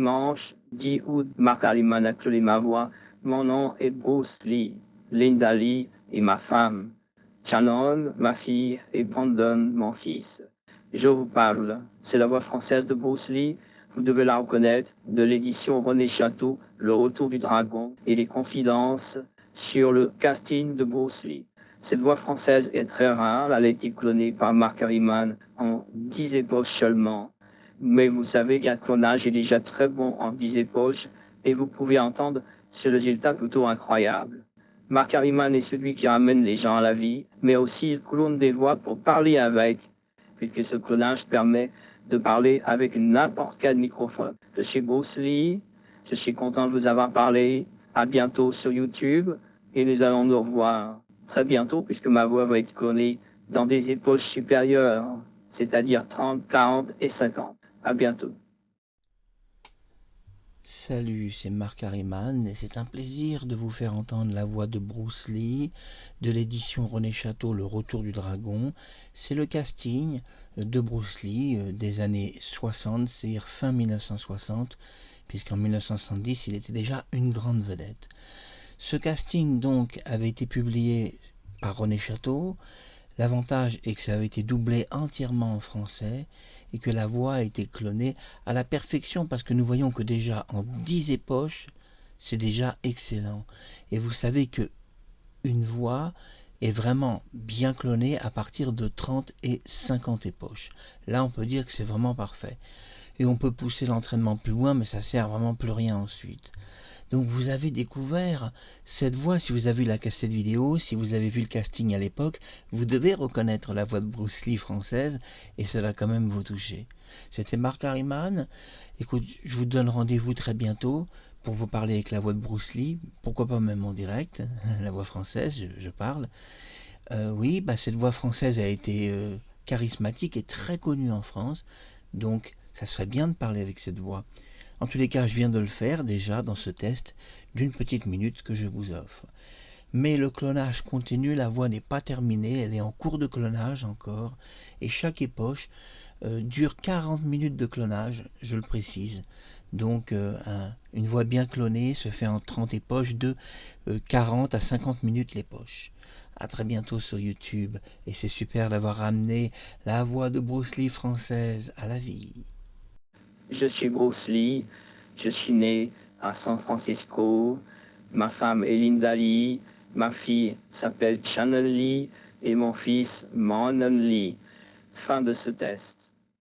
dimanche 10 août, Marc Harriman a clonné ma voix. Mon nom est Bruce Lee, Linda Lee est ma femme, Shannon, ma fille, et Brandon, mon fils. Je vous parle, c'est la voix française de Bruce Lee. Vous devez la reconnaître, de l'édition René Château, Le Retour du Dragon et les confidences sur le casting de Bruce Lee. Cette voix française est très rare, elle a été clonée par Marc Harriman en 10 époches seulement. Mais vous savez qu'un clonage est déjà très bon en 10 époches et vous pouvez entendre ce résultat plutôt incroyable. Marc Harriman est celui qui ramène les gens à la vie, mais aussi il clone des voix pour parler avec, puisque ce clonage permet de parler avec n'importe quel microphone. Je suis Bruce Lee, je suis content de vous avoir parlé. À bientôt sur YouTube et nous allons nous revoir très bientôt puisque ma voix va être clonée dans des époches supérieures, c'est-à-dire 30, 40 et 50. À bientôt. Salut, c'est Marc Harriman et c'est un plaisir de vous faire entendre la voix de Bruce Lee de l'édition René Château Le Retour du Dragon. C'est le casting de Bruce Lee des années 60, c'est-à-dire fin 1960, puisqu'en 1970 il était déjà une grande vedette. Ce casting donc avait été publié par René Château. L'avantage est que ça avait été doublé entièrement en français et que la voix a été clonée à la perfection parce que nous voyons que déjà en 10 époches, c'est déjà excellent. Et vous savez que une voix est vraiment bien clonée à partir de 30 et 50 époches. Là, on peut dire que c'est vraiment parfait. Et on peut pousser l'entraînement plus loin, mais ça sert vraiment plus rien ensuite. Donc vous avez découvert cette voix, si vous avez vu la cassette vidéo, si vous avez vu le casting à l'époque, vous devez reconnaître la voix de Bruce Lee française et cela quand même vous toucher. C'était Marc Harriman. Écoute, je vous donne rendez-vous très bientôt pour vous parler avec la voix de Bruce Lee, pourquoi pas même en direct, la voix française, je parle. Oui, cette voix française a été charismatique et très connue en France, donc ça serait bien de parler avec cette voix. En tous les cas, je viens de le faire déjà dans ce test d'une petite minute que je vous offre. Mais le clonage continue, la voix n'est pas terminée, elle est en cours de clonage encore, et chaque époche dure 40 minutes de clonage, je le précise. Donc une voix bien clonée se fait en 30 époches de 40 à 50 minutes l'époche. À très bientôt sur YouTube, et c'est super d'avoir ramené la voix de Bruce Lee française à la vie. Je suis Bruce Lee, je suis né à San Francisco, ma femme est Linda Lee, ma fille s'appelle Shannon Lee et mon fils Manon Lee. Fin de ce test.